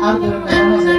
আর ধরে কেমন আছে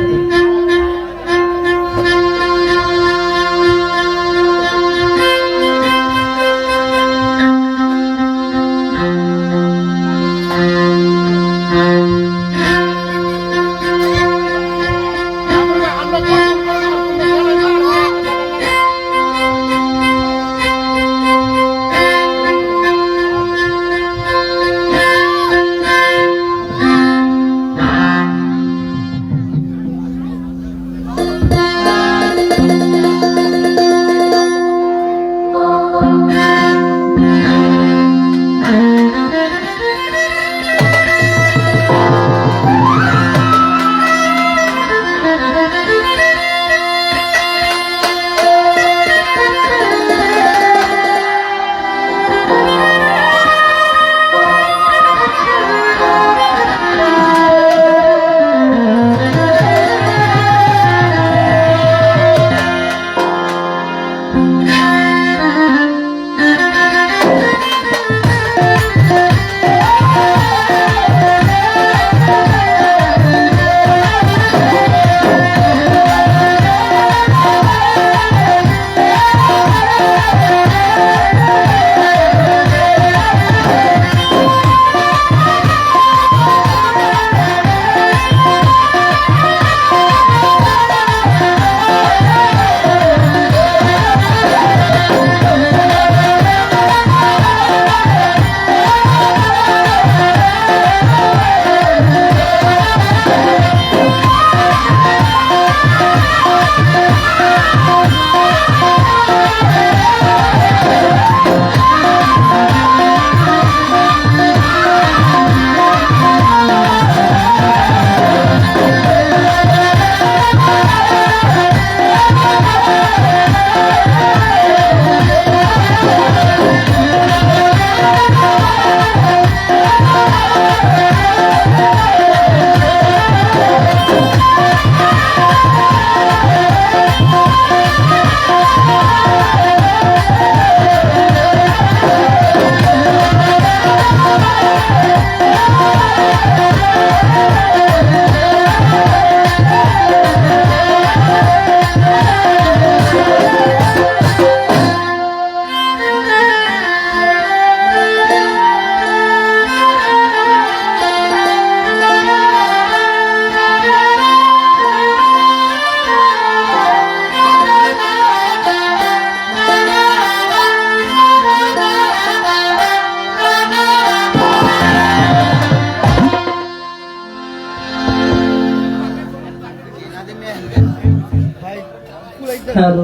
हेलो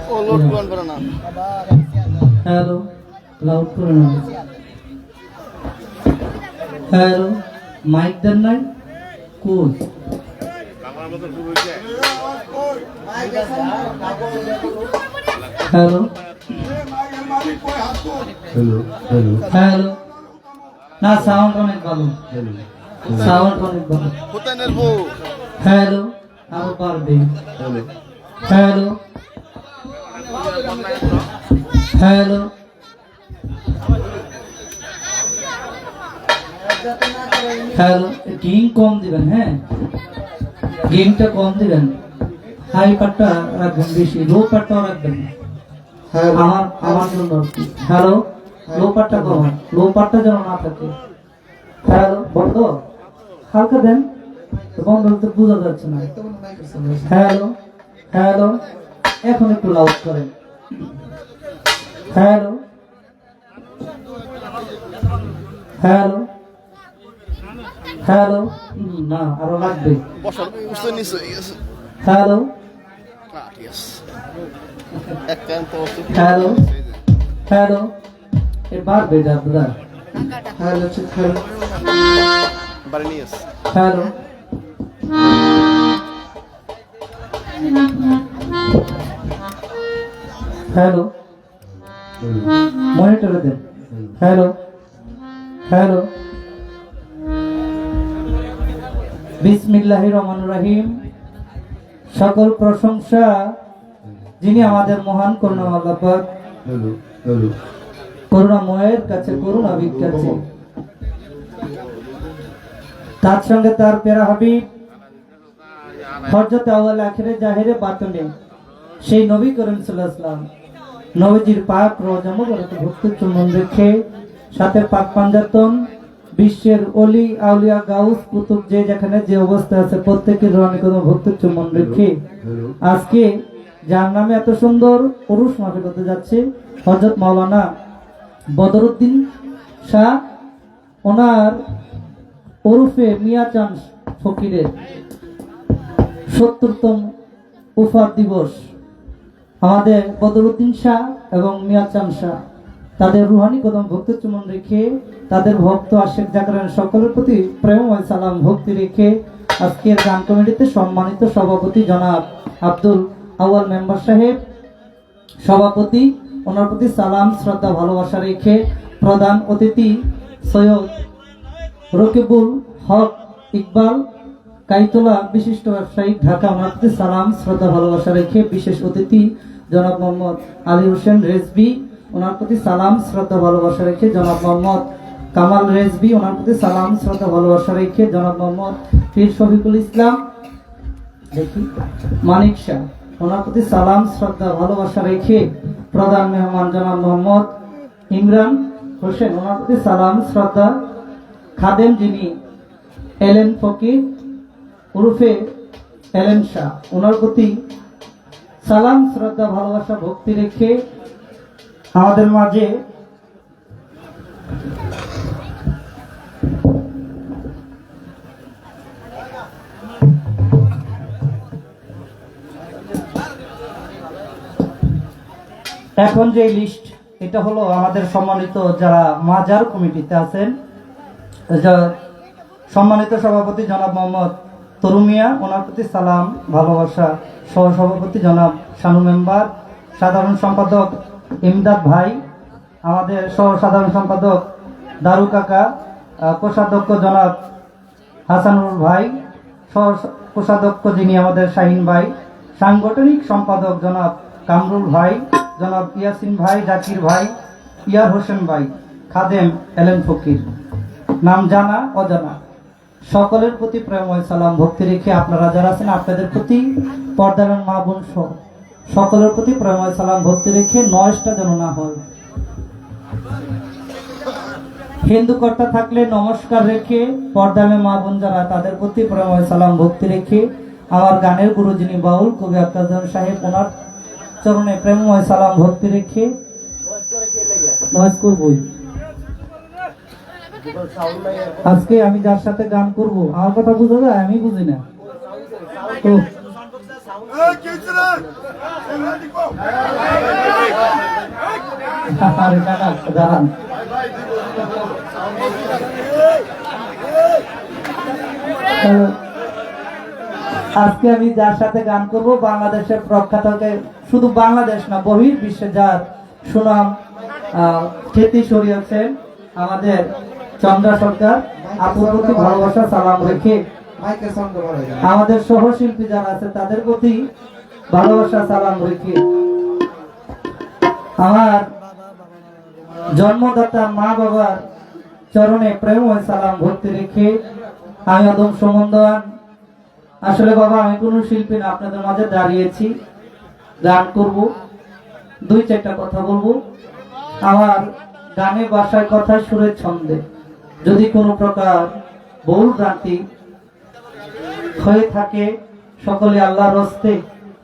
ओ लोड पूर्ण करना हेलो लाउड करना हेलो माइक देन নাই কোন हेलो हेलो हेलो हेलो না সাউন্ড অনেক ভালো हेलो সাউন্ড অনেক ভালো কোথায় নেবো हेलो আবার পারবে hello hello hello hello game कम दिबेन হ্যাঁ গেমটা কম দিবেন হাই পাটটা রাখবেন বেশি লো পাটটা রাখবেন হ্যাঁ আমার জন্য হ্যালো লো পাটটা কম লো পাটটা যেন না থাকে হ্যালো বন্ধ হালকা দেন বন্ধ তো বোঝা যাচ্ছে না হ্যালো হ্যালো এখন একটু লাউড করেন হ্যালো হ্যালো হ্যালো না আরো লাগবে হ্যালো হ্যালো হ্যালো এবার বেজা দাদা hello hello hello hello monitor दें हेलो हेलो बिस्मिल्लाहिर रहमानिर रहीम सकल प्रशंसा जिनि आमादेर महान करुणावाला पाक हेलो हेलो करुणामয়ের কাছে করুণা ভিক্ষার্থী তার সঙ্গে তার প্যারা হাবিব হযরত আউয়াল আখিরে জাহিরে বাতিনে সেই নবী করিম সাল্লাল্লাহু আলাইহি ওয়াসাল্লাম নবীজির পাক রওজা মুবারকে ভক্তি চুম্বন রেখে সাথে পাক পাঞ্জাতন বিশ্বের অলি আউলিয়া গাউস কুতুব যে যেখানে যে অবস্থা আছে প্রত্যেকের রওনা কোনো ভক্তি চুম্বন রেখে আজকে যার নামে এত সুন্দর পুরুষ মাহফিল হতে যাচ্ছে হযরত মাওলানা বদরউদ্দিন শাহ ওনার ওরফে মিয়াচাঁদ ফকিরের ৭০তম উফা দিবস আমাদের বদরউদ্দিন শাহ এবং মিয়াচাঁদ শাহ তাদের রুহানি কদম ভক্তি চুম্বন রেখে তাদের ভক্ত আশেক জাগরণ সকলের প্রতি প্রেমময় সালাম ভক্তি রেখে আজকের গান কমিটিতে সম্মানিত সভাপতি জনাব আব্দুল আউয়াল মেম্বার সাহেব সভাপতি ওনার প্রতি সালাম শ্রদ্ধা ভালোবাসা রেখে প্রধান অতিথি সৈয়দ রকিবুল হক ইকবাল কাইতলা বিশিষ্ট ব্যবসায়িক ঢাকা ওনার প্রতি সালাম শ্রদ্ধা ভালোবাসা রেখে বিশেষ অতিথি জনাব মোহাম্মদ আলী হোসেন রেজবি ওনার প্রতি সালাম শ্রদ্ধা ভালোবাসা রেখে জনাব মোহাম্মদ কামাল রেজবি ওনার প্রতি সালাম শ্রদ্ধা ভালোবাসা রেখে জনাব মোহাম্মদ পীর শফিকুল ইসলাম দেখি মানিক শাহ ওনার প্রতি সালাম শ্রদ্ধা ভালোবাসা রেখে প্রধান মেহমান জনাব মোহাম্মদ ইমরান হোসেন ওনার প্রতি সালাম শ্রদ্ধা খাদেম যিনি এলেন ফকির উরফে এলেন শাহ ওনার প্রতি সালাম শ্রদ্ধা ভালোবাসা ভক্তি রেখে আমাদের মাঝে এখন যে লিস্ট এটা হলো আমাদের সম্মানিত যারা মাজার কমিটিতে আছেন সম্মানিত সভাপতি জনাব মোহাম্মদ তরুমিয়া ওনার প্রতি সালাম ভালোবাসা সহসভাপতি জনাব শানু মেম্বার সাধারণ সম্পাদক ইমদাদ ভাই আমাদের সহ সাধারণ সম্পাদক দারু কাকা কোষাধ্যক্ষ জনাব হাসানুর ভাই সহ কোষাধ্যক্ষ যিনি আমাদের শাহিন ভাই সাংগঠনিক সম্পাদক জনাব কামরুল ভাই জনাব ইয়াসিন ভাই জাকির ভাই ইয়ার হোসেন ভাই খাদেম এলেন ফকির নাম জানা অজানা সকলের প্রতি প্রেমময় সালাম ভক্তি রেখে আপনারা যারা আছেন আপনাদের প্রতি পর্দার মা বোন সহ সকলের প্রতি প্রেমময় সালাম ভক্তি রেখে নয়টা যেন না হয় হিন্দু কর্তা থাকলে নমস্কার রেখে পর্দামে মা বোন যারা তাদের প্রতি প্রেমময় সালাম ভক্তি রেখে আমার গানের গুরু যিনি বাউল কবি আক্তার সাহেব ওনার চরণে প্রেমময় সালাম ভক্তি রেখে নয়েজ করবই আজকে আমি যার সাথে গান করব আমার কথা বুঝা যায় আমি বুঝি না তো আজকে আমি যার সাথে গান করব বাংলাদেশের প্রখ্যাত শুধু বাংলাদেশ না বহির বিশ্বে যার সুনাম খ্যাতি ছড়িয়েছেন আমাদের চন্দ্রা সরকার আপুর প্রতি ভালোবাসা সালাম রেখে আমাদের সহশিল্পী যারা আছে তাদের প্রতি ভালোবাসা সালাম রেখে আমার জন্মদাতা মা বাবার চরণে প্রেম ও সালাম ভক্তি রেখে আমি আদম সমন্দন আসলে বাবা আমি কোনো শিল্পী না আপনাদের মাঝে দাঁড়িয়েছি গান করব দুই চারটা কথা বলবো আমার গানে ভাষায় কথায় সুরের ছন্দে যদি কোনো প্রকার ভুল ভ্রান্তি হয়ে থাকে সকলে আল্লাহর হস্তে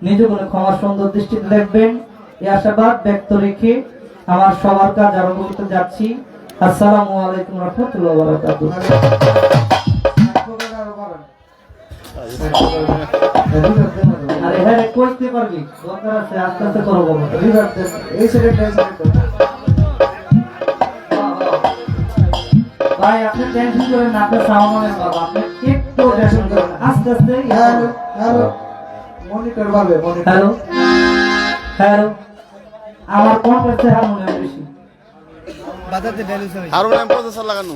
নিজ গুণে ক্ষমা সুন্দর দৃষ্টিতে দেখবেন এই আশাবাদ ব্যক্ত রেখে আমার সবার কাজ আরম্ভ করতে যাচ্ছি আসসালামু আলাইকুম রাহমাতুল্লাহি ওয়া বারাকাতুহু আরে হ্যাঁ করতে পারবি দরকার আছে আস্তে আস্তে করবো এই সেকেন্ড ভাই আপনি টেনশন করেন না আপনার সাউন্ড অনেক ভালো আপনি একটু টেনশন করেন আস্তে আস্তে হ্যালো মনিটর ভাবে হ্যালো হ্যালো আমার কোন করতে হারমোনিয়াম বেশি বাজাতে ভ্যালু সরি হারমোনিয়াম প্রসেসর লাগানো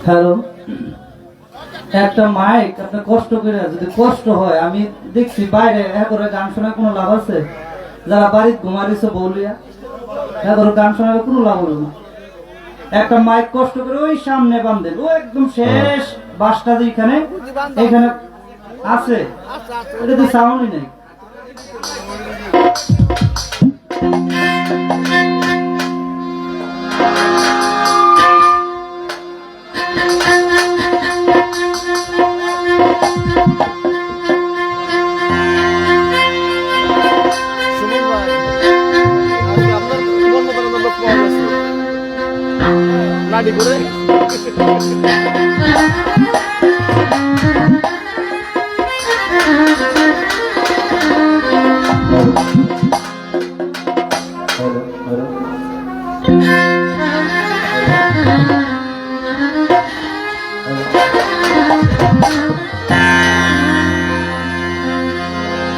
হ্যালো, একটা মাইক আপনার কষ্ট করে, যদি কষ্ট হয়, আমি দেখছি বাইরে করে গান শোনার কোনো লাভ আছে? যারা বাড়িতে ঘুমারিছে বলিয়া গান শোনার কোনো লাভ হলো না। একটা মাইক কষ্ট করে ওই সামনে বান্ধে, ও একদম শেষ বাসটা যেখানে এখানে আছে, এটা তো সাউন্ডই নেই। নাডি করে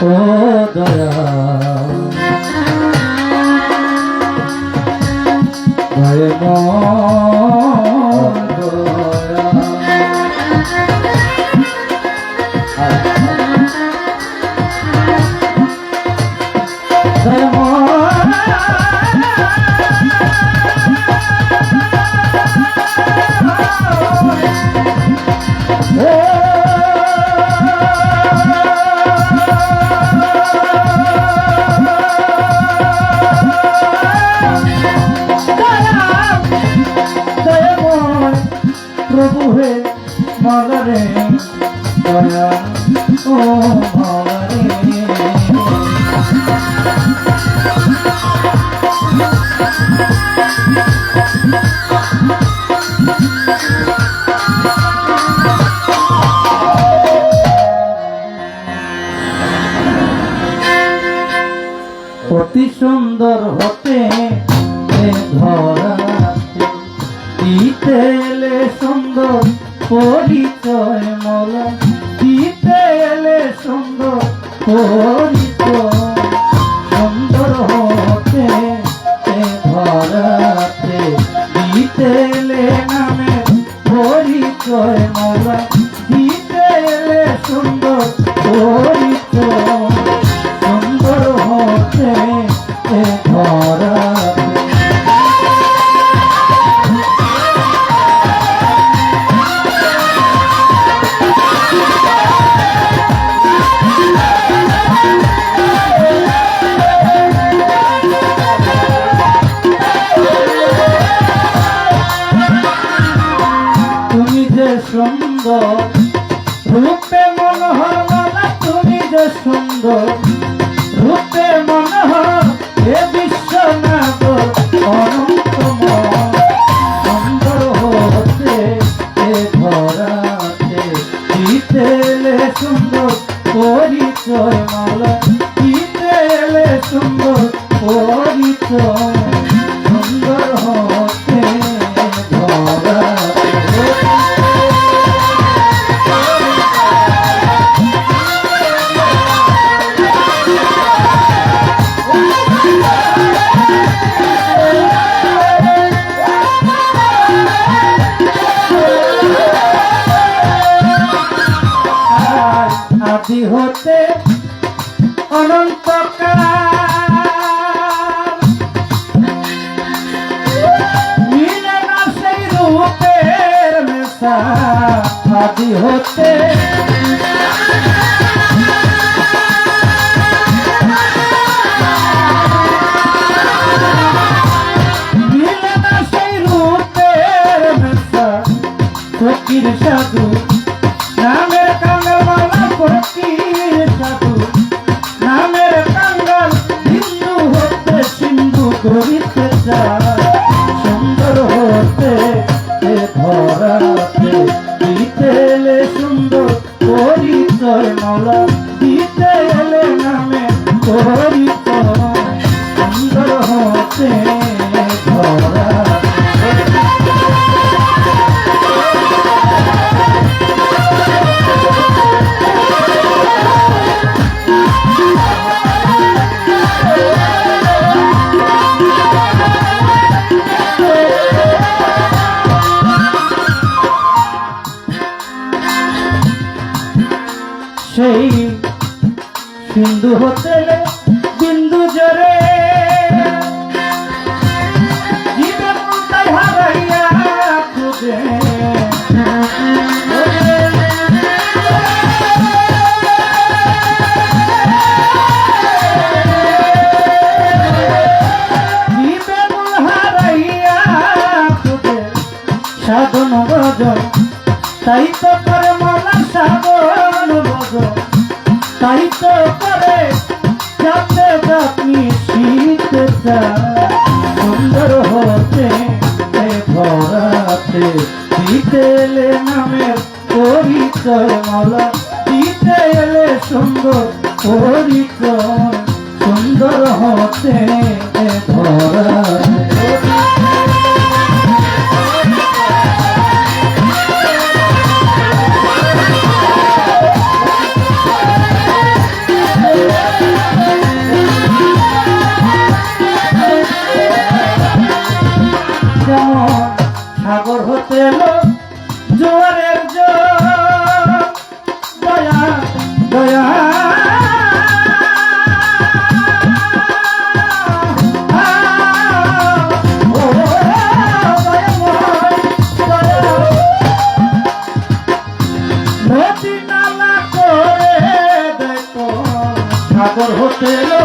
ও দয়া দয়া প্রভু হে মগরে দয়া ও মগরে অতি সুন্দর হতে ধরা দিতে এলে সুন্দর পরিচয় মলা, দিতে এলে সুন্দর পরিচয়, সুন্দর হতে ধরাতে দিতে এলে নামে পরিচয় মলা, দিতে এলে সুন্দর পরিচয়, সুন্দর হতে ধরাতে। সুন্দর রূপে মনোহর মালা, তুমি যে সুন্দর রূপে মনোহর, এ বিশ্বনাথ অনন্তময়, সুন্দর হতে ধরাতে দিতে এলে সুন্দর পরিচয় মালা দিতে এলে সুন্দর পরিচয় সুন্দর হতে ধরা আদি হতে অনন্তকাল মিলে না সেই রূপের মেশা আদি হতে মিলে না সেই রূপের মেশা ফকির সাধু নামের কাঙ্গাল মালা ফকির সাধু নামের কাঙ্গাল হিন্দু হতে সিন্ধু করিতে চায় সুন্দর হতে ধরাতে দিতে এলে সুন্দর পরিচয় মালা দিতে এলে নামে পরিচয় সুন্দর হতে ধরাতে সেই সিন্ধু হতে বিন্দু জরে জীবের মুন্ডায় হারাইয়া খুঁজে জীবের মূল হারাইয়া খুঁজে সাধন ভজন তাই তো করে মলা সাধন ভজন তাই তো করে যাতে আপনি শীতে সুন্দর হতে ধরাতে দিতে এলে নামের পরিচয় মালা দিতে এলে সুন্দর পরিচয় সুন্দর হতে ধরাতে সাগর হতে এলো জোয়ারের জোর দয়া দয়া নদী নালা করে দেখো সাগর হতে এলো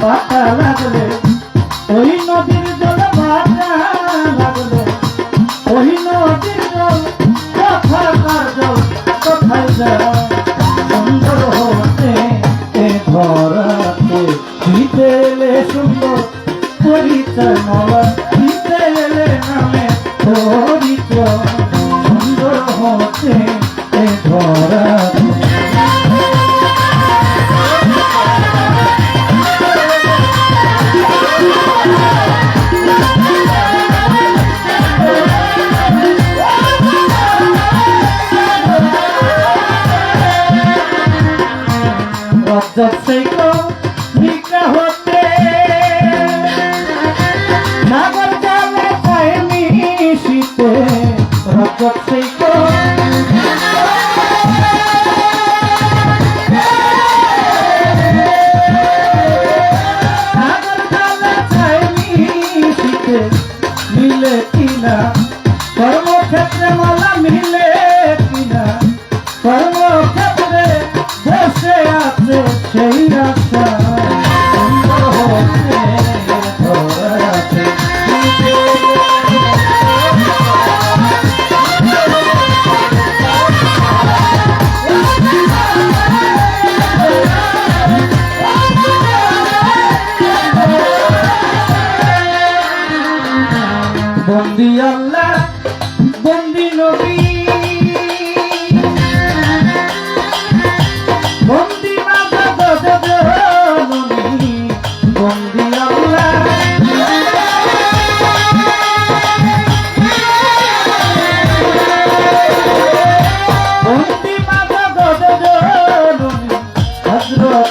বাটা লাগলে ওই নদীর জল বাটা লাগলে ওই নদীর জল কোথাকার জল কোথায় যায় সুন্দর হতে ধরাতে দিতে এলে সুন্দর পরিচয় মালা দিতে এলে নামে পরিচয় সুন্দর হতে ধরাতে जब से को निका होते नागर जाले पाएनी शीते जब से को नागर जाले पाएनी शीते मिले किना कर्म क्षेत्र माला मिले किना कर्म क्षेत्र বসে আছে সেই রাস্তা সুন্দর হতে ধরাতে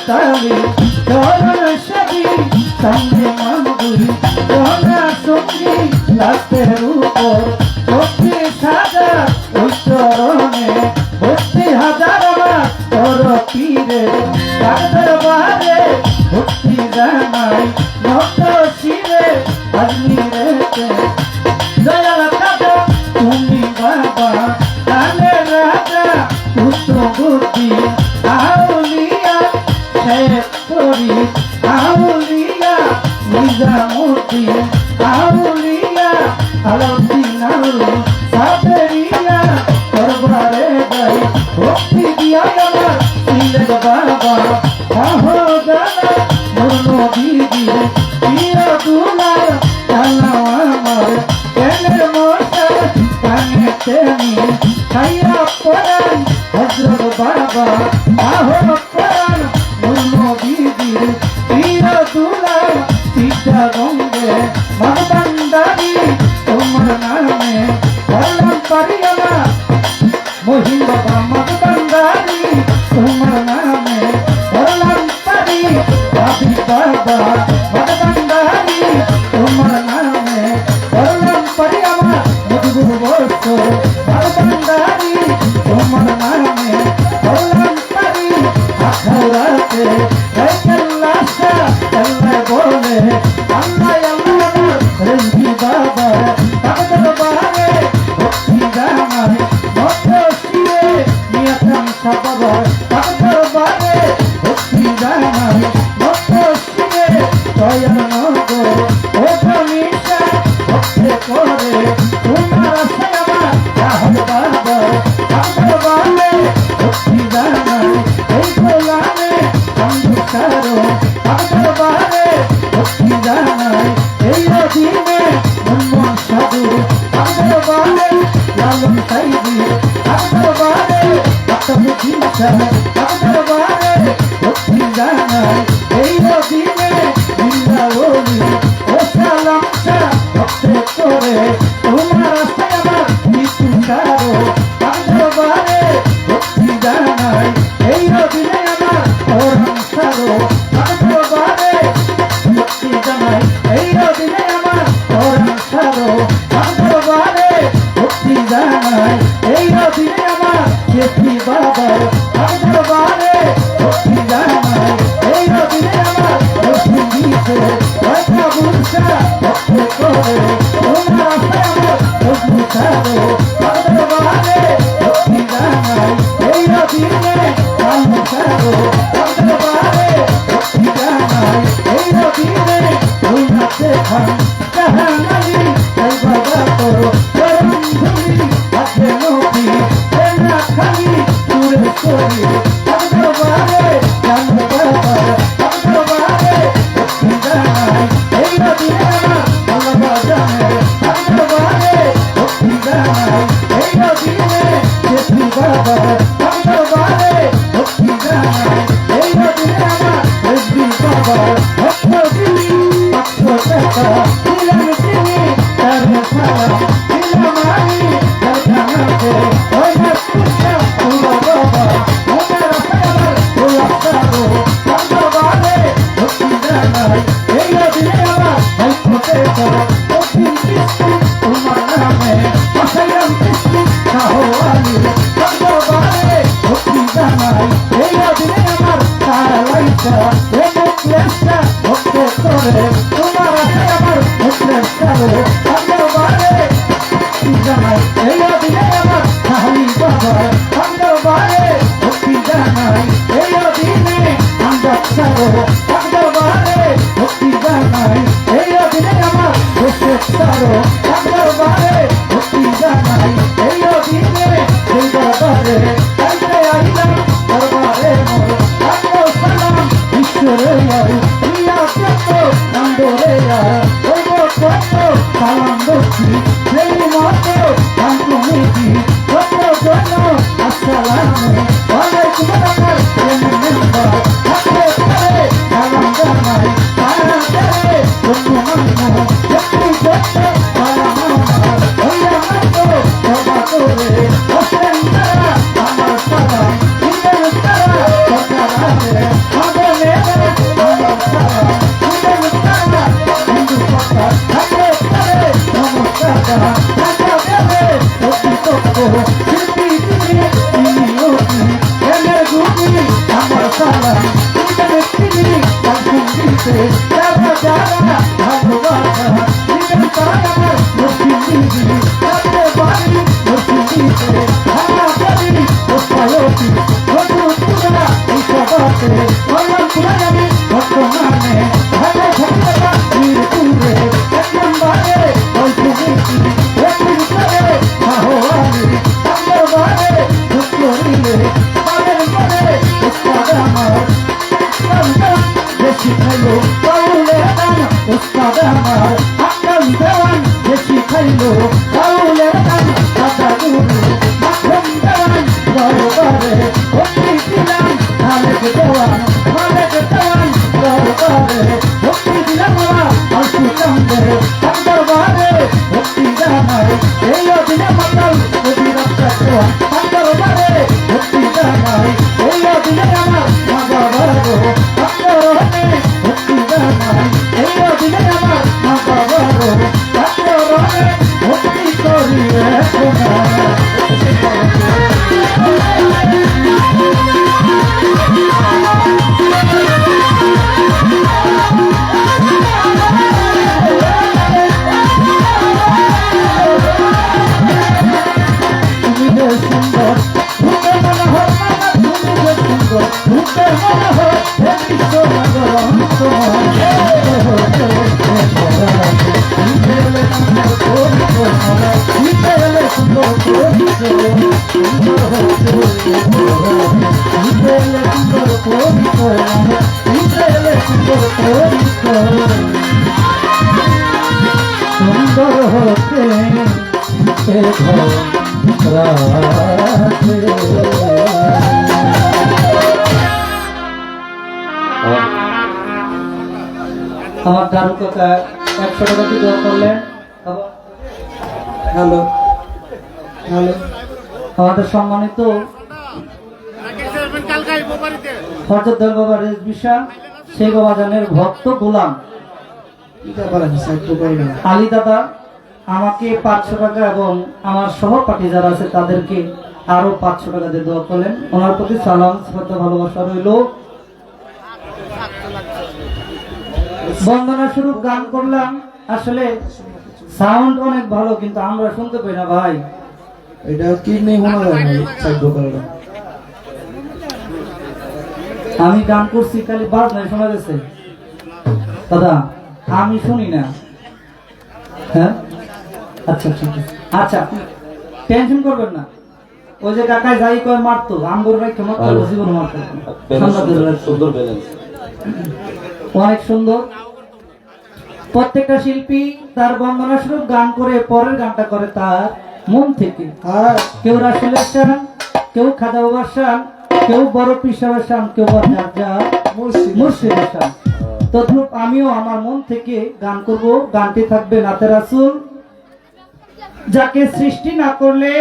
তালি চরণ সবি সঙ্গে মামগুলি সোনা সঙ্গী লাস্টের উপর ভক্তি সাজা ওই চরণে ভক্তি হাজার আমার তোর পীরে দরবারে ভক্তি জানাই নত শিরে আজমিরেতে দয়াল দাদা তুমি বাবা কানে রাজা পুত্র বুদ্ধি আউলিয়া শেখ করি আউলিয়া নিজামুদ্দি আউলিয়া আলাউদ্দিন আলু সাবেরিয়া দরবারে গাই ভক্তি দিয়া আমার সিলেট বাবা আহো জানা মনো দিদি প্রিয় দুলার জানাও আমার কেনের মশা কানে তেনি খাইয়া পড়ান হজরত বাবা আহো পড়ান মনো দিদি প্রিয় দুলার পিতা গঙ্গে মহাবান্দারি তোমার নামে বললাম পারিয়া না মহিম বাবা মহাবান্দারি তোমার নামে বললাম পারি বাবি বাবা মহাবান্দারি তোমার নামে বললাম পারি আমার মধুর বর্ষ মহাবান্দারি তোমার নামে বললাম পারি আখারাতে লাশা চলে বলে আল্লাহ আল্লাহ রঞ্জি বাবা দরবারে ভক্তি জানাই মত শিরে নিয়তম সবর দরবারে ভক্তি জানাই মত শিরে দয়াল নগো ও ধনিশা ভক্তি করে তোমার সেবা রাহুল বাবা দরবারে ভক্তি জানাই এই গোলামে অন্ধকারো দরবারে ভক্তি জানাই এই অধীনে মনমোহন সাধু দরবারে লালন সাইদি দরবারে আত্মবুদ্ধি দরবারে ভক্তি জানাই এই অধীনে বৃন্দাবনী ও সালাম শাহ ভক্তি করে তোমার সেবা মৃত্যু কারো দরবারে ভক্তি জানাই এই অধীনে আমার ওরম সারো দরবারে ভক্তি জানাই এই অধীনে আমার ওরম সারো দরবারে ভক্তি জানাই এই অধীনে আমার চেতি বাবা দরবারে ভক্তি জানাই এই অধীনে আমার রসুলিতে কথা বুঝা ভক্তি করে তোমার আমার রসুল সারো দরবারে ভক্তি জানাই এই অধীনে কালো সারো দরবারে ভক্তি জানাই এই অধীনে দুইনাতে খান জাহানালি এই বাবা করো চরণ ধুলি হাতে নবী এনা খালি দূরে করি দরবারে জানো বাবা দরবারে ভক্তি জানাই এই অধীনে আমার আল্লাহ জানে দরবারে ভক্তি জানাই এই অধীনে চেতি বাবা দরবারে ভক্তি জানাই এই অধীনে আমার রেজি বাবা ভক্ত দিলি ভক্ত টাকা দিলাম তিনি তার সারা দিলাম আমি তার খানাতে ওই না পুষা পুরো বাবা ওনার আমার ওলা সারো দরবারে ভক্তি জানাই এই অধীনে আমার ভক্তে করো অধীন কৃষ্ণ তোমার নামে অসাইরাম কৃষ্ণ সাহোয়ালি দরবারে ভক্তি জানাই এই অধীনে আমার তারা লাইকা এ মুখলেশা ভক্তে করে তোমার আমার মুখলেশা দরবারে ভক্তি জানাই এই অধীনে আমার সাহালি বাবা দরবারে ভক্তি জানাই এই অধীনে আমরা দরবারে ভক্তি জানাই এই অধীনে আমার দরবারে ভক্তি জানাই এই অধীনে সেই দরবারে আইতে আইলাম দরবারে মোর সালাম ঈশ্বরে প্রিয়া কত নন্দরে ওই কত সালাম দোষী সেই মতো আন্তমিতি কত জন আসসালামু আলাইকুম আমার মেম্বার হাতে করে সালাম জানাই সারা করে বন্ধু মান্না ভক্তি করতে সারা মান্না হইয়া মাতো সবা করে বসেন তারা আমার সালাম দিলেন তারা সকালে দিতে যারা যারা ভালোবাসা দিবেন তারা আমার রসিদি যাতে বাড়ি রসিদিতে ভাঙা বাড়ি ওস্তায়তি নতুন তুলা এই সবাতে বললাম তুলাই আমি বর্তমানে ভালো ভক্তরা বীরপুরে এক নম্বরে বলছি একদিন করে মাহোয়ারি নম্বরে ধুকরিলে বাদের বাদে ওস্তাদ আমার বেশি খাইলো বাউলে দান ওস্তাদ আমার আকাল দেওয়ান বেশি খাইলো বাউলে দান দাদা গুরু মাখন দেওয়ান দরবারে ভক্তি দিলাম মালিক দেওয়ান দরবারে ভক্তি দিলাম বাবা আলসু কান্দে দরবারে ভক্তি জানাই এই অদিনে মাতাল যদি রক্ষা দেওয়ান দরবারে ভক্তি জানাই এই অদিনে আমার মা বাবার ভক্তি জানাই এই অদিনে আমার মা বাবার ভক্তি করিয়ে সুন্দর হতে আমার দারু কাকা 100 টাকা দিয়ে দেওয়া করলেন। হ্যালো হ্যালো আমাদের সম্মানিত হযরত দল বাবা রেজবি শাহ সেই বাবাজানের ভক্ত গোলাম আলী দাদা আমাকে 500 টাকা এবং আমার সহপাঠী যারা আছে তাদেরকে আরো 500 টাকা দিয়ে দোয়া করলেন। ওনার প্রতি সালাম শ্রদ্ধা ভালোবাসা রইল। বন্দনা স্বরূপ গান করলাম, আসলে সাউন্ড অনেক ভালো কিন্তু আমরা শুনতে পাই না ভাই। এটা কি নেই শোনা যায় না সাইড দোকানটা। আমি গান করছি খালি বাজ নাই শোনা গেছে দাদা, আমি শুনি না। হ্যাঁ আচ্ছা ঠিক আছে, আচ্ছা টেনশন করবেন না। ওই যে কাকায় যাই কয় মারতো আমগর ভাই কেমন জীবন মারতো সুন্দর ব্যালেন্স অনেক সুন্দর। প্রত্যেকটা শিল্পী তার বন্দনা স্বরূপ গান করে পরের গানটা করে তার মন থেকে। কেউ রাসূলের শান, কেউ খাজা বাবার শান, কেউ বড় পীর সাহেবের শান, কেউ মুর্শিদের শান। তদ্রূপ আমিও আমার মন থেকে গান করব। গানটি থাকবে নাতে রাসূল। যাকে সৃষ্টি না করলে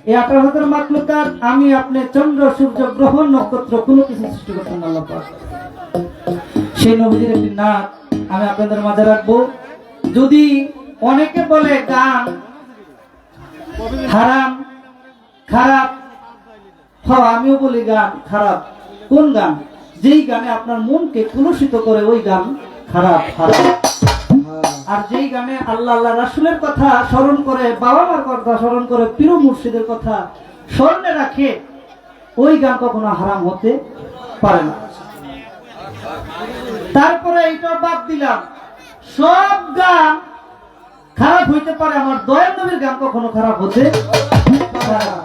এই 18,000 মাখলুকাত আমি আপনি চন্দ্র সূর্য গ্রহ নক্ষত্র কোনো কিছু সৃষ্টি করতেন না আল্লাহ পাক। সেই নবীজির একটি নাত আমি আপনাদের মাঝে রাখবো। যদি অনেকে বলে গান হারাম খারাপ, হ্যাঁ আমিও বলি গান খারাপ। কোন গান? যেই গানে আপনার মনকে কলুষিত করে ওই গান খারাপ হারাম। আর যেই গানে আল্লাহ আল্লাহ রাসূলের কথা স্মরণ করে, বাবা মার কথা স্মরণ করে, পীর মুর্শিদের কথা স্মরণে রাখে, ওই গান কখনো হারাম হতে পারে না। তারপরে এইটা বাদ দিলাম, সব গান খারাপ হইতে পারে, আমার দয়াল নবীর গান কখনো খারাপ হতে পারে না।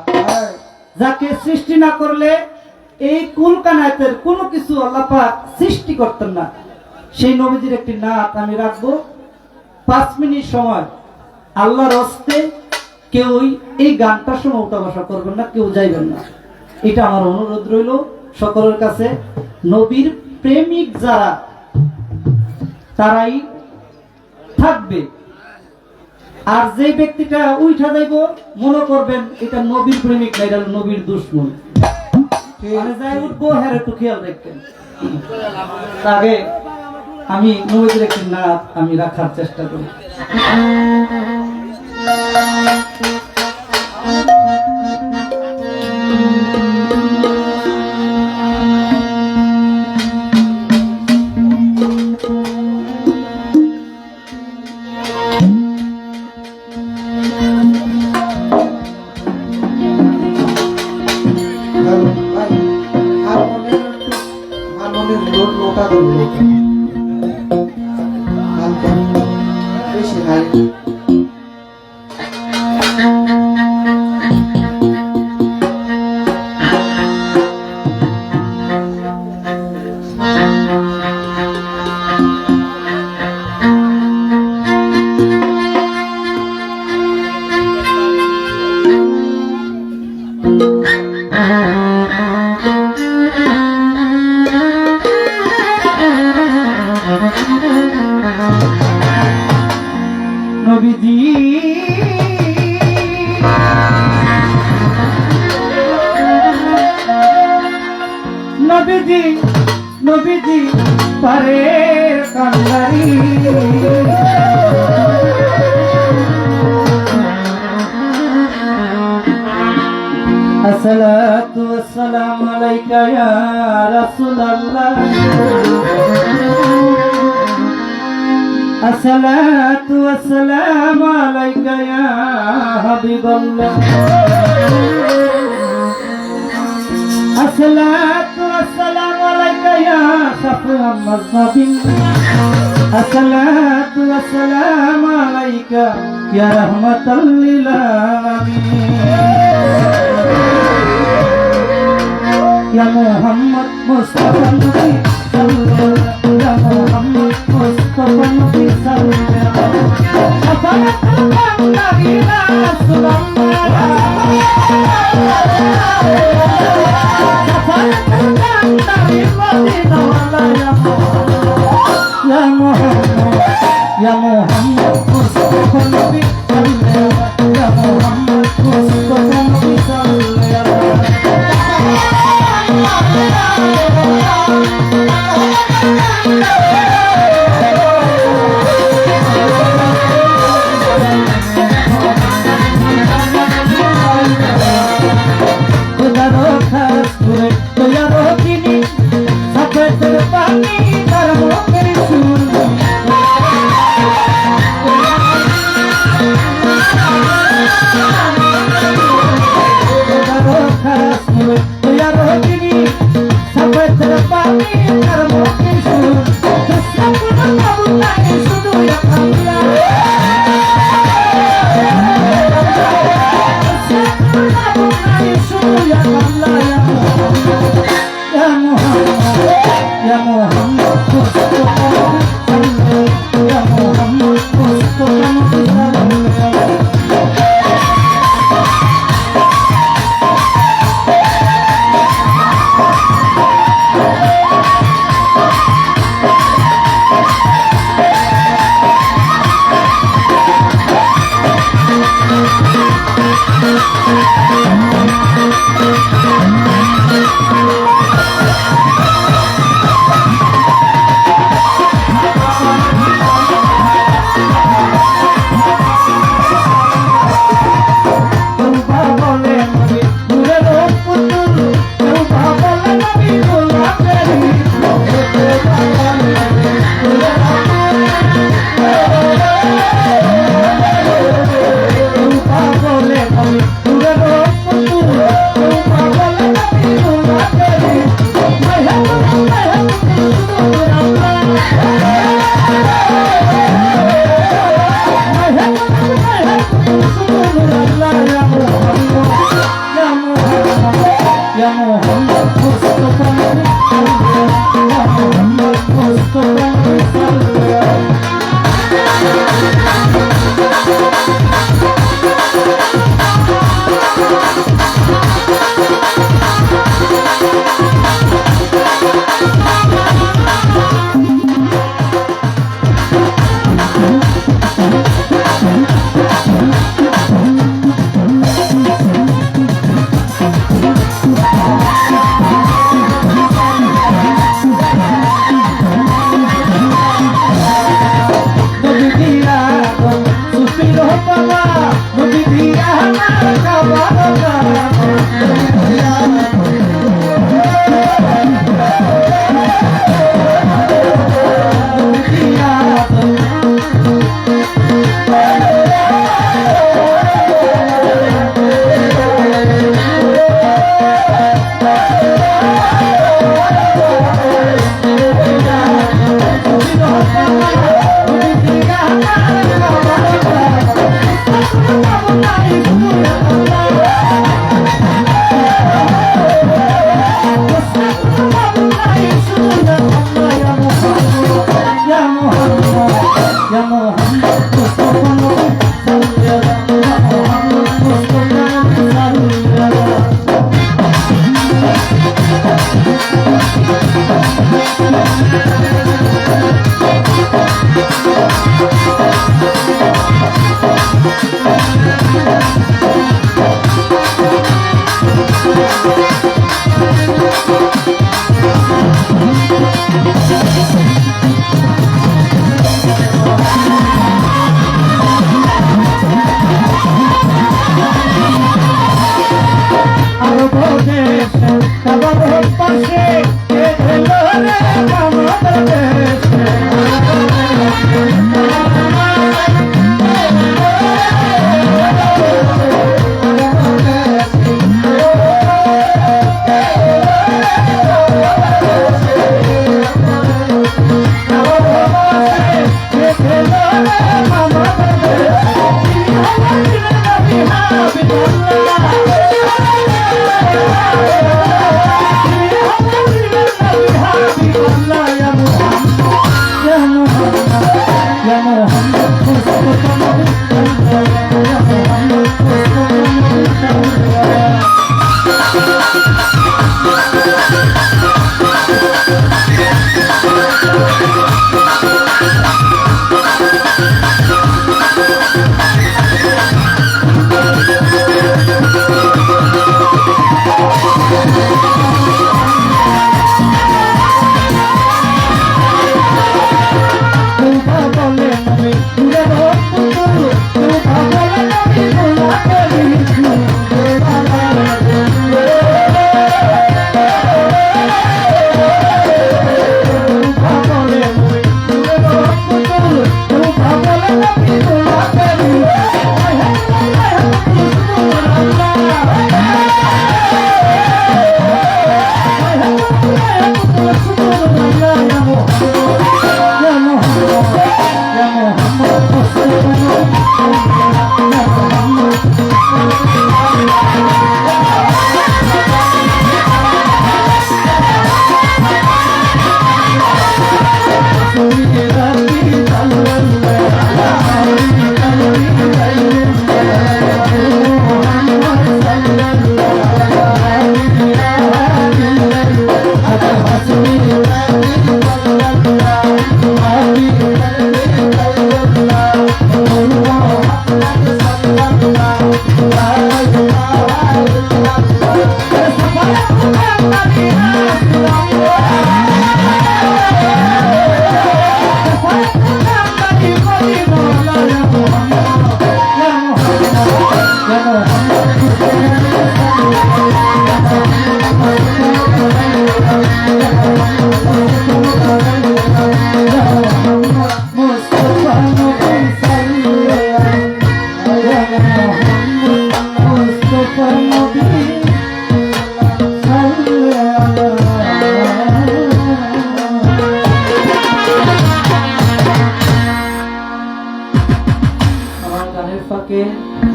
যাকে সৃষ্টি না করলে এই কুল কানায়াতের কোনো কিছু আল্লাহ পাক সৃষ্টি করতেন না। সেই নবীজির একটি নাত আমি রাখবো। 5 মিনিট সময় আল্লাহর হস্তে কেউ এই গানটা শুনে উঠা বসা করবেন না, কেউ যাইবেন না। এটা আমার অনুরোধ রইল সকলের কাছে। নবীর প্রেমিক যারা তারাই থাকবে। আর যে ব্যক্তিটা উঠা যাইব মনে করবেন এটা নবীর প্রেমিক না, এটা নবীর দুশমন। মানে যাই উঠবো হ্যাঁ একটু খেয়াল রাখবেন। আগে আমি নবীর একটি নাত আমি রাখার চেষ্টা করি। লোটা ধরে লোটা হালকা বেশি হাই নবীজি নবীজি নবীজি পারের কান্দারি আসসালাতু ওয়াসসালামু আলাইকা ইয়া রাসূলুল্লাহ আসসালাতু ওয়াসসালামু আলাইকা ইয়া হাবিবাল্লাহ আসসালাতু ওয়াসসালামু আলাইকা ইয়া শাফিউল মুযনিবিন আসসালাতু ওয়াসসালামু আলাইকা ইয়া রাহমাতাল লিল আলামিন ইয়া মুহাম্মদ মুস্তাফা নবী সাল্লাল্লাহু ইয়া মুহাম্মদ মুস্তাফা নবী সাল্লাল্লাহু আলাইহি Ya Muhammad Mustafa Nabi sallallahu Ya Muhammad Mustafa Nabi sallallahu Kudaro khas kure kudaro kini sampai terpani darmo kerisun Kudaro khas kure kudaro kini sampai terpani darmo kerisun Kesaku kabut lagi sudu yang Allah Kesaku kabut lagi sudu yang Allah Ya Muhammad Ya Muhammad Mustafa Ya Muhammad Mustafa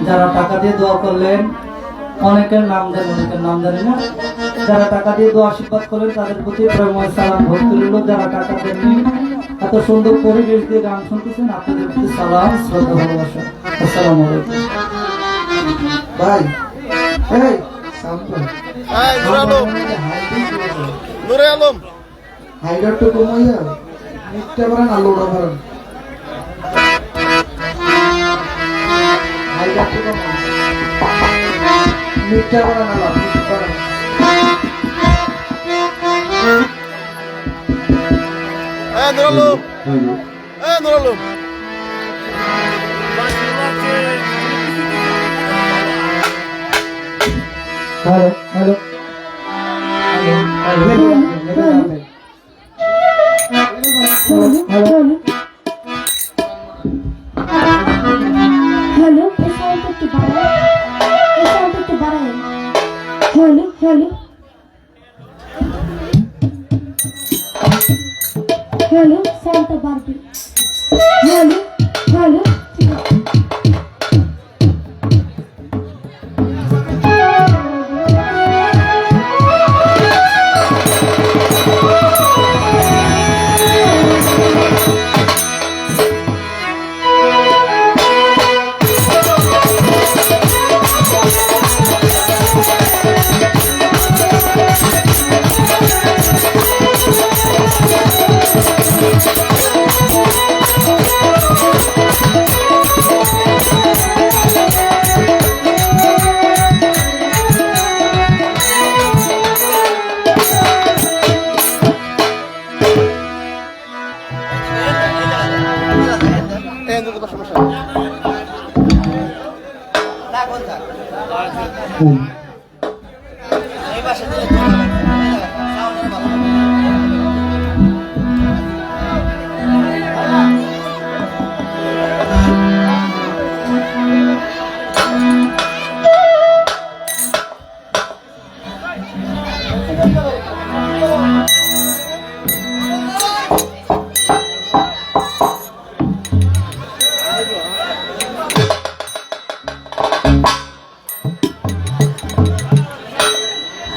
যারা টাকা দিয়ে দোয়া করলেন, অনেকের নাম দেন, অনেকের নাম জানি না, যারা টাকা দিয়ে দোয়া আশীর্বাদ করলেন তাদের প্রতি প্রেমময় সালাম ভক্তি রইল। যারা টাকা দেননি, এত সুন্দর পরিবেশ দিয়ে গান শুনতেছেন, আপনাদের প্রতি সালাম, শ্রদ্ধা, ভালোবাসা। আসসালামু আলাইকুম। ভাই এই সাউন্ড কর। এই নূরে আলম হাইডার তো কমাইয়া মিটটা করেন আর লোডা করেন। হাইডার তো কমান মিটটা করেন আর লাভ করেন। Nur Alam Nur Alam hello hello hello sound একটু বাড়াও, সাউন্ড একটু বাড়াও। हेलो हेलो हेलो সাউন্ডটা বাড়বে। Hello hello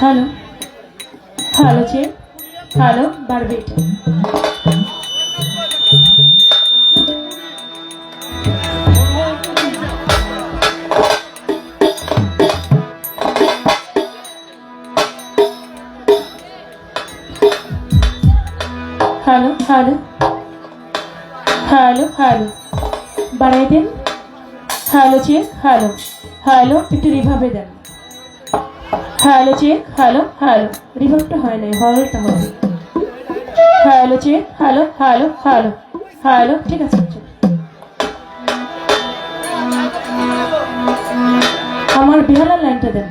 hello hello check hello বারবিটা হ্যালো হ্যালো হ্যালো হ্যালো বাড়াই দেন হ্যালো চেক হ্যালো হ্যালো একটু রিভাবে দেন হ্যালো চেক হ্যালো হ্যালো রিভাবটা হয় নাই হলটা হবে hello check hello hello hello hello ঠিক আছে আমার বিহালার লাইনটা দেন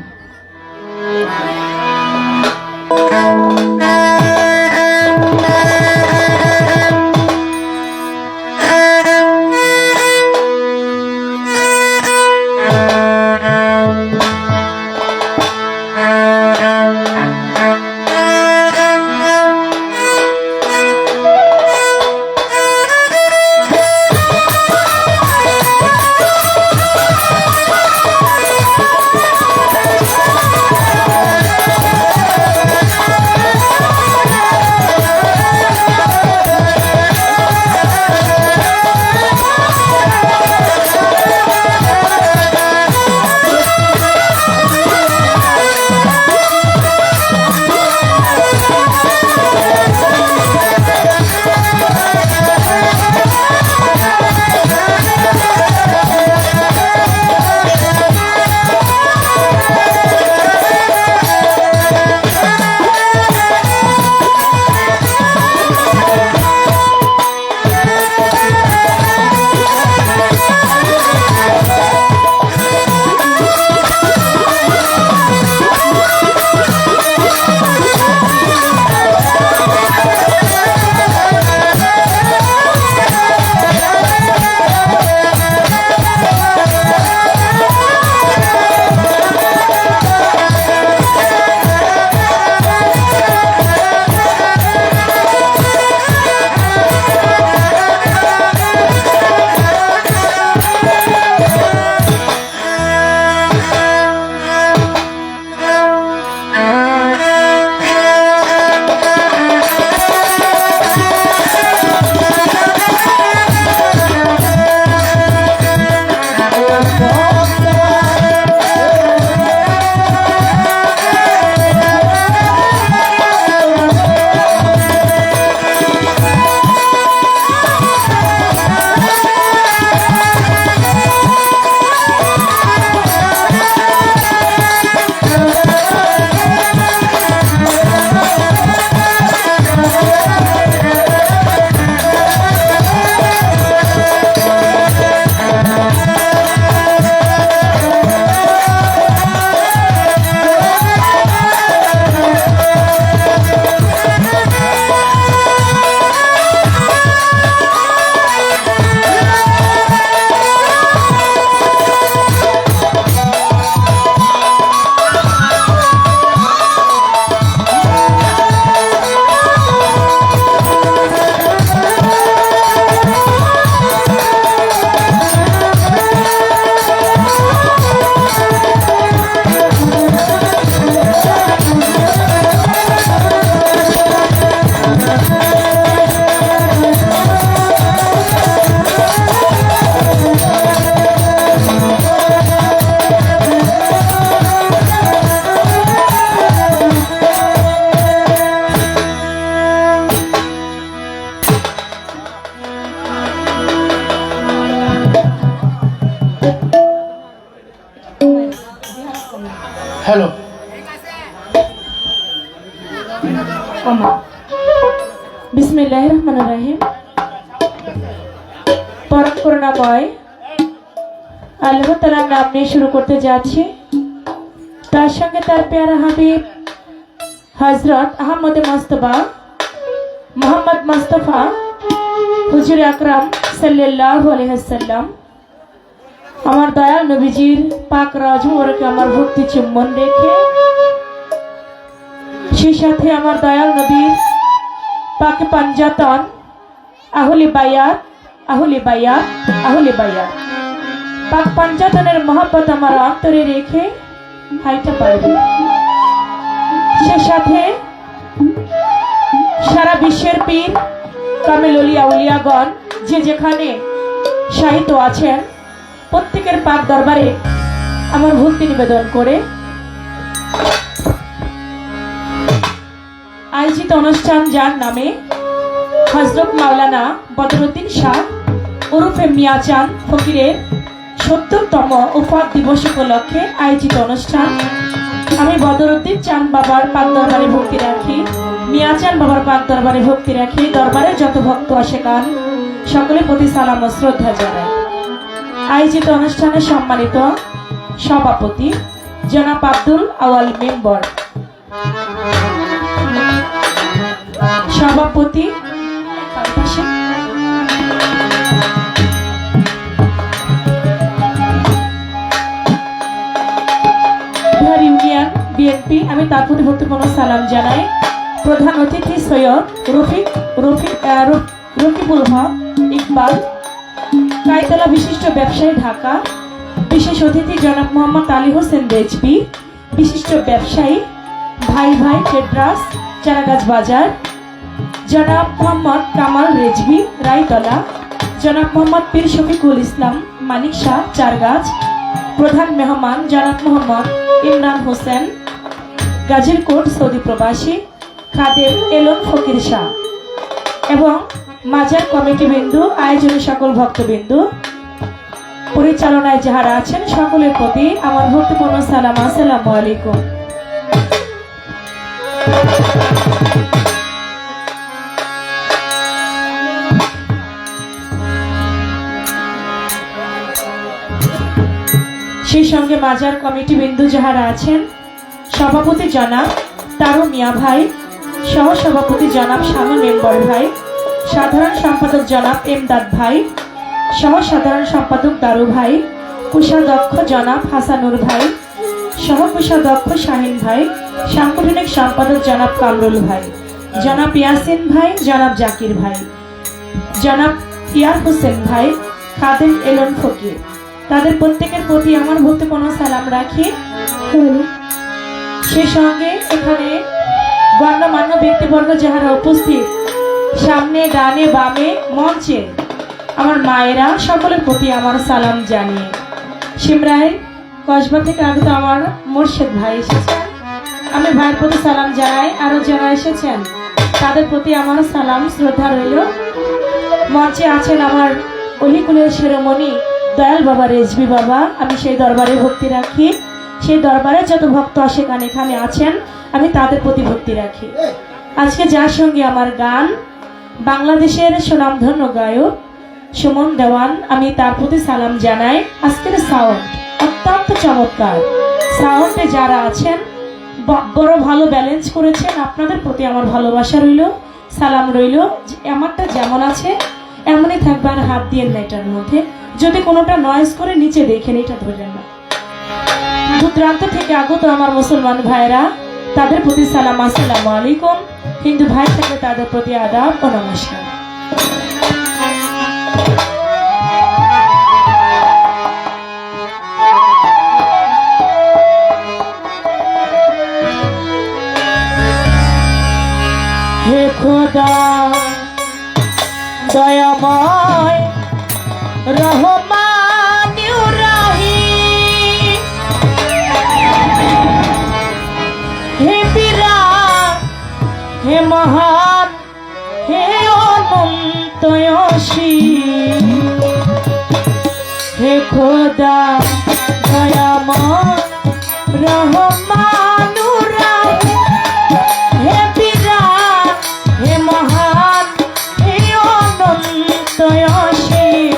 হ্যালো বিসমিল্লাহির রহমানির রহিম করুণাময় আল্লাহ তাআলার নাম নিয়ে শুরু করতে যাচ্ছি। তার সঙ্গে তার প্যারা হাবিব হযরত আহমদ মুস্তাফা মোহাম্মদ মুস্তাফা হুজুর আকরাম সাল্লাল্লাহু আলাইহি ওয়াসাল্লাম আমার দয়াল নবীজির পাক রওজা মুবারকে আমার ভক্তি চুম্বন রেখে, সেই সাথে আমার দয়াল নবীর পাক পাঞ্জাতন আহলে বায়াত আহলে বায়াত আহলে বায়াত পাক পাঞ্জাতনের মহব্বত আমার অন্তরে রেখে হাইটা পারবে। সে সাথে সারা বিশ্বের পীর কামেল ওলিয়া উলিয়াগণ যে যেখানে শায়িত আছেন প্রত্যেকের পাক দরবারে আমার ভক্তি নিবেদন করে আয়োজিত অনুষ্ঠান, যার নামে হযরত মাওলানা বদরুদ্দীন শাহ ওরফে মিয়াচাঁদ ফকিরের ৭০তম উফাত দিবস উপলক্ষে আয়োজিত অনুষ্ঠান। আমি বদরুদ্দীন চাঁদ বাবার পাক দরবারে ভক্তি রাখি, মিয়াচাঁদ বাবার পাক দরবারে ভক্তি রাখি। দরবারে যত ভক্ত আসে গান সকলের প্রতি সালাম ও শ্রদ্ধা জানাই। আয়োজিত অনুষ্ঠানে সম্মানিত সভাপতি জনাব আব্দুল আওয়াল মেম্বর, সভাপতি ইউনিয়ন বিএনপি, আমি তার প্রতি ভক্তিপূর্ণ সালাম জানাই। প্রধান অতিথি সৈয়দ রকিবুল হক ইকবাল, কায়তলা বিশিষ্ট ব্যবসায়ী ঢাকা। বিশেষ অতিথি জনাব মোহাম্মদ আলী হোসেন রেজবি, বিশিষ্ট ব্যবসায়ী ভাই ভাই ট্রেডার্স চারাগাছ বাজার। জনাব মোহাম্মদ কামাল রেজবি রায়তলা, জনাব মোহাম্মদ পীর শফিকুল ইসলাম মানিক শাহ চারগাছ। প্রধান মেহমান জনাব মোহাম্মদ ইমরান হোসেন গাজীরকোট সৌদি প্রবাসী, খাদেম এলন ফকির শাহ এবং মাজার কমিটি বিন্দু, আয়োজনের সকল ভক্তবিন্দু, পরিচালনায় যাহারা আছেন সকলের প্রতি আমার ভক্তিপূর্ণ সালাম। আসসালামু আলাইকুম। সেই সঙ্গে মাজার কমিটি বিন্দু যাহারা আছেন, সভাপতি জনাব তারু মিয়া ভাই, সহ সভাপতি জনাব শানু মেম্বর ভাই, সাধারণ সম্পাদক জনাব এমদাদ ভাই, সহ সাধারণ সম্পাদক দারু ভাই, কোষাধ্যক্ষ জনাব হাসানুর ভাই, সহ কোষাধ্যক্ষ শাহিন ভাই, সাংগঠনিক সম্পাদক জনাব কামরুল ভাই, জনাব ইয়াসিন ভাই, জনাব জাকির ভাই, জনাব ইয়ার হোসেন ভাই, খাদেম এলন ফকির, তাদের প্রত্যেকের প্রতি আমার ভক্তিপূর্ণ সালাম রাখি। সে সঙ্গে এখানে গণ্যমান্য ব্যক্তিবর্গ যাহারা উপস্থিত, সামনে ডানে বামে মঞ্চে আমার মায়েরা, সকলের প্রতি আমার সালাম জানিয়ে সিমরাই কসবা থেকে আগত আমার মোর্শেদ ভাই এসেছেন, আমি ভাইয়ের প্রতি সালাম জানাই। আরো যারা এসেছেন তাদের প্রতি আমার সালাম শ্রদ্ধা রইল। মঞ্চে আছেন আমার অলিকুলের শিরোমণি দয়াল বাবা রেজবি বাবা, আমি সেই দরবারে ভক্তি রাখি। সেই দরবারে যত ভক্ত আসে গান এখানে আছেন, আমি তাদের প্রতি ভক্তি রাখি। আজকে যার সঙ্গে আমার গান, বাংলাদেশের সুনামধন্য গায়ক সুমন দেওয়ান, আমি তার প্রতি সালাম জানাই। আজকের সাউন্ড অত্যন্ত চমৎকার, সাউন্ডে যারা আছেন বড় ভালো ব্যালেন্স করেছেন, আপনাদের প্রতি আমার ভালোবাসা রইল, সালাম রইল। আমারটা যেমন আছে এমনই থাকবে, আর হাত দিয়ে না এটার মধ্যে। যদি কোনোটা নয়েজ করে নিচে দেখেন, এটা ধরলেন না। দূরান্ত থেকে আগত আমার মুসলমান ভাইরা, তাদের প্রতি সালাম, আসসালামু আলাইকুম। হিন্দু ভাই থাকলে তাদের প্রতি আদাব ও নমস্কার। হে খোদা দয়াময় রহমান রহিম, হে বিরাট, হে মহান, হে অনন্ত অসীম, হে খোদা দয়াময় রহমান রহিম, হে বিরাট, হে মহান, হে অনন্ত অসীম,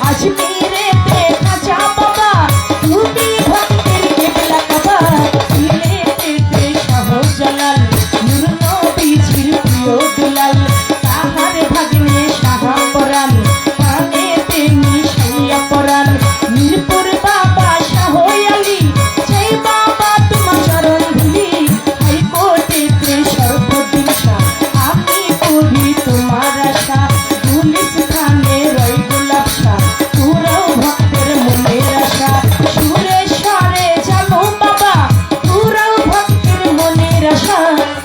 আজমিরেতে খাজা বাবা তুমি ভক্তের কেবলা কাবা সিলেটেতে শাহজালাল নূর নবীজির প্রিয় দুলাল তাহার ভাগ্নে শাহপরাণ পানেতে মিশাইয়া পরাণ মিরপুর বাবা শাহ আলী জয় বাবা তোমার চরণ ধুলি হাইকোর্টেতে সর্বদিন আমি করি তোমার আশা পুলিশ থানে রই গোলাপ শাহ তোরাও ভক্তের মনের আশা সুরে স্বরে জানো বাবা তোরাও ভক্তের মনের আশা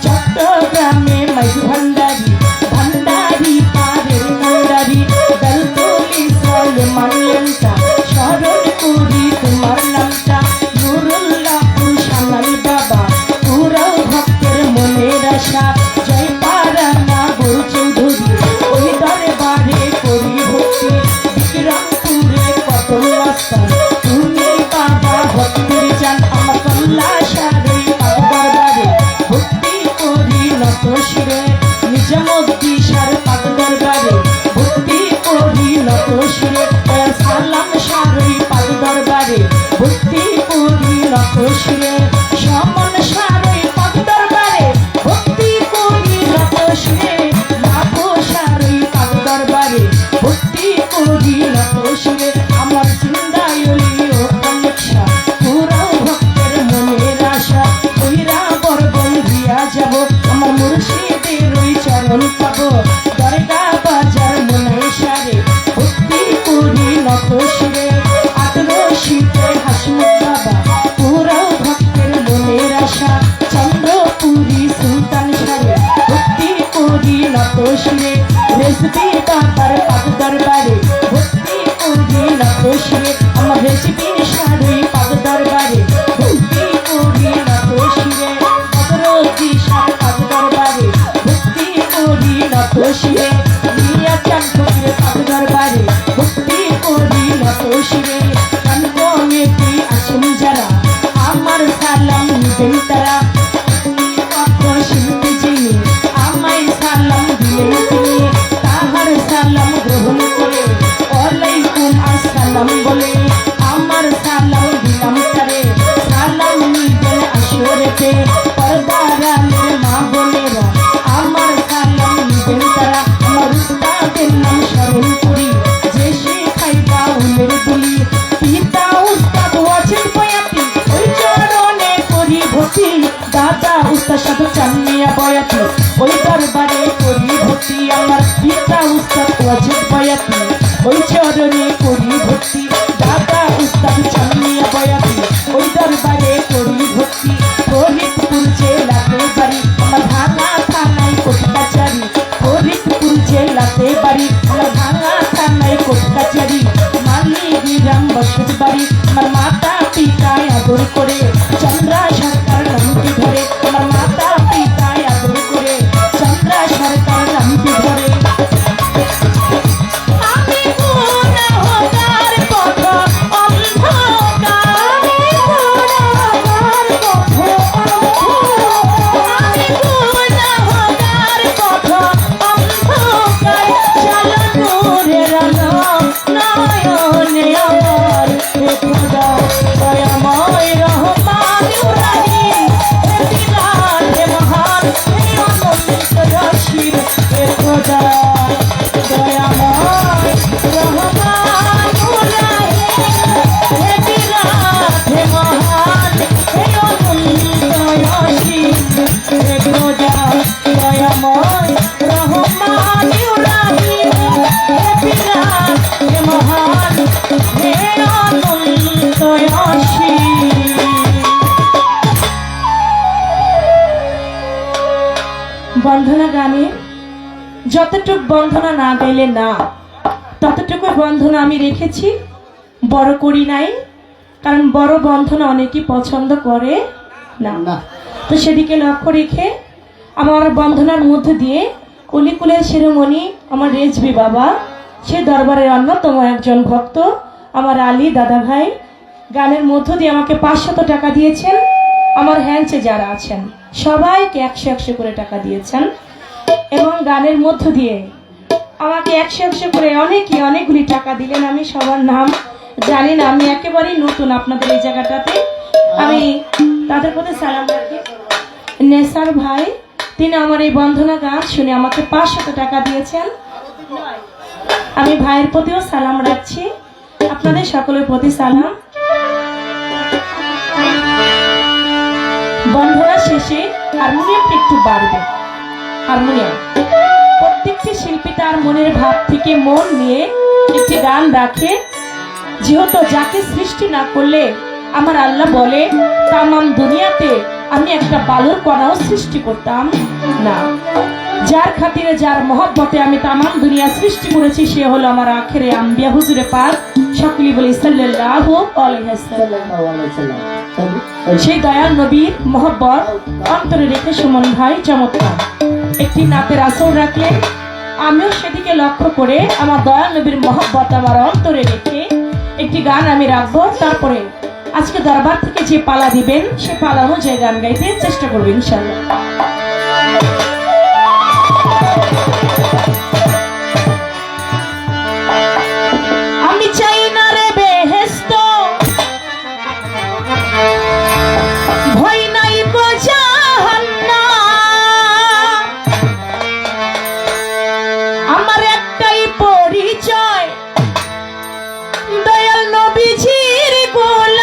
চট্টগ্রামে মাই ভান্ডারি ভান্ডারি পারের কান্ডারি দলতলি সলমান লেমটা স্মরণ করি তোমার নামটা নুরুল্লাহপুর শামাল বাবা তোরাও ভক্তের মনের আশা জয় পারানা গুরু চৌধুরী ওই দরবারে করি ভক্তি বিক্রমপুরে কত মস্তান তুমি বাবা ভক্তের জান আমার কল্লা সারই পাক দরবারে ভক্তি করি নত শিরে নিজামুদ্দি সার পাক দরবারে ভক্তি করি নত শিরে সালাম সারই পাক দরবারে ভক্তি করি নত শিরে সমন সারই পাক দরবারে ভক্তি করি নত শিরে লাভো সারই পাক দরবারে ভক্তি করি নত শিরে আমার জিন্দায়লি ও কানেকশা তোরাও ভক্তের মনের আশা কইরা বরবন দিয়া যাব আমার মুর্শিদের ওই চরণ পাবো দরগা বাজার মনে সারে ভক্তি করি নত শিরে আদরশীতে হাসমুখ বাবা তোরাও ভক্তের মনের আশা চন্দ্রপুরী সুলতান সারে ভক্তি করি নত শিরে রেসবি বাবার পাক দরবারে ভক্তি করি নত শিরে আমার রেসবি সারই পাক দরবারে ভক্তি করি নত শিরে ভদ্রতি সার পাক দরবারে ভক্তি করি নত শিরে মিয়া চান ফকির পাক দরবারে ভক্তি করি নত শিরে কানকনেতি আছেন যারা আমার সালাম নিবেন তারা কত শিল্পী যিনি আমায় সালাম দিলেন তিনি তাহার সালাম গ্রহণ করে ওয়ালাইকুম আসসালাম বলে আমার সালাম দিলাম তারে সালাম নিবেন আসরেতে পর্দারালের মা বোনেরা আমার সালাম নিবেন তারা আমার উস্তাদের নাম স্মরণ করি যে শেখাইবা উলের বলি পিতা উস্তাদ ওয়াজিদ বয়াতি ওই চরণে করি ভক্তি দাদা উস্তাদ সাধু চান্নিয়া বয়াতি ওই দরবারে করি ভক্তি আমার পিতা উস্তাদ ওয়াজিদ বয়াতি ওই চরণে করি ভক্তি দাদা উস্তাদ চান্নিয়া বয়াতি ওই দরবারে করি ভক্তি ফরিদপুর জেলাতে বাড়ি আমার ভাঙা থানায় কোর্ট কাছারি ফরিদপুর জেলাতে বাড়ি আমার ভাঙা থানায় কোর্ট কাছারি মালিগ্রাম বসত বাড়ি আমার মাতা পিতায় আদর করে চন্দ্রা সরকার নামটি ধরে আমার মাতা পিতায় আদর করে চন্দ্রা সরকার নামটি ধরে আমি গুনাহগার পথ অন্ধকার গুনাহগার পথ আমি গুনাহগার পথ অন্ধকার চলো নূরের আলো নয়নে আমার হে খোদা দয়াময় রহমান রহিম হে বিরাট হে মহান হে অনন্ত রশিদ হে খোদা দয়াময় রহমান রহিম হে বিরাট হে মহান হে অনন্ত রশিদ হে খোদা দয়াময় রহমান রহিম হে বিরাট হে মহান হে অনন্ত রশিদ। বন্ধনা গানে যতটুক বন্ধনা না গাইলে না ততটুকু বন্ধনা আমি রেখেছি, বড় করি নাই, কারণ বড় বন্ধনা অনেকেই পছন্দ করে না। তো সেদিকে লক্ষ্য রেখে আমার বন্ধনার মধ্যে দিয়ে কুলিকুলের শিরোমণি আমার রেজবি বাবা, সে দরবারের অন্যতম একজন ভক্ত আমার আলী দাদা ভাই, গানের মধ্য দিয়ে আমাকে 500 টাকা দিয়েছেন। আমার হ্যান্ডসে যারা আছেন সবাইকে 100 করে টাকা দিয়েছেন এবং গানের মধ্য দিয়ে আমাকে 100 করে অনেকগুলি টাকা দিলেন। আমি সবার নাম জানি না, আমি একেবারেই নতুন আপনাদের এই জায়গাটাতে। আমি তাদের প্রতি সালাম রাখি। নেসার ভাই, তিনি আমার এই বন্ধনা গান শুনে আমাকে 500 টাকা দিয়েছেন। আমি ভাইয়ের প্রতিও সালাম রাখছি, আপনাদের সকলের প্রতি সালাম। বন্ধনা শেষে হারমোনিয়ামটা একটু বাড়বে। হারমোনিয়াম, প্রত্যেকটি শিল্পী তার মনের ভাব থেকে মন নিয়ে একটি গান রাখে। যেহেতু যাকে সৃষ্টি না করলে আমার আল্লাহ বলে তামাম দুনিয়াতে আমি একটা বালুর কণাও সৃষ্টি করতাম না। যার খাতিরে, যার মহব্বতে আমি তামাম দুনিয়া সৃষ্টি করেছি, সে হলো আমার আখেরে আম্বিয়া হুজুরে পাক। সকলেই বলি সাল্লাল্লাহু আলাইহি ওয়াসাল্লাম। সেই দয়াল নবীর মহব্বত অন্তরে রেখে সুমন ভাই চমৎকার একটি নাতের আসর রাখলেন। আমিও সেদিকে লক্ষ্য করে আমার দয়াল নবীর মহব্বত আমার অন্তরে রেখে একটি গান আমি রাখবো। তারপরে আজকে দরবার থেকে যে পালা দিবেন সে পালা অনুযায়ী গান গাইতে চেষ্টা করবেন ইনশাআল্লাহ। আমি চাই না রে বেহেশত, ভয় নাই গো জাহান্নাম। আমার একটাই পরিচয়, দয়াল নবীজির গোলাম।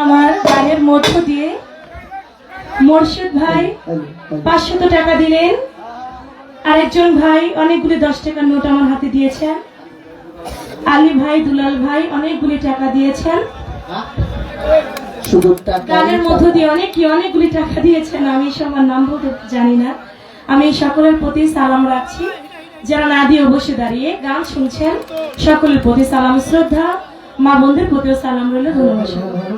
আমার গানের মধ্য দিয়ে মোর্শেদ ভাই 500 টাকা দিলেন, আরেকজন ভাই অনেকগুলি 10 টাকার নোট আমার হাতে দিয়েছেন, আলী ভাই দুলাল ভাই অনেকগুলি টাকা দিয়েছেন, শুধু টাকা গানের মধ্য দিয়ে অনেকগুলি টাকা দিয়েছেন। আমি সবার নাম বলতে জানি না। আমি সকলের প্রতি সালাম রাখছি, যারা না দিয়ে বসে দাঁড়িয়ে গান শুনছেন সকলের প্রতি সালাম শ্রদ্ধা, মা বোনদের প্রতিও সালাম রইল। ধন্যবাদ।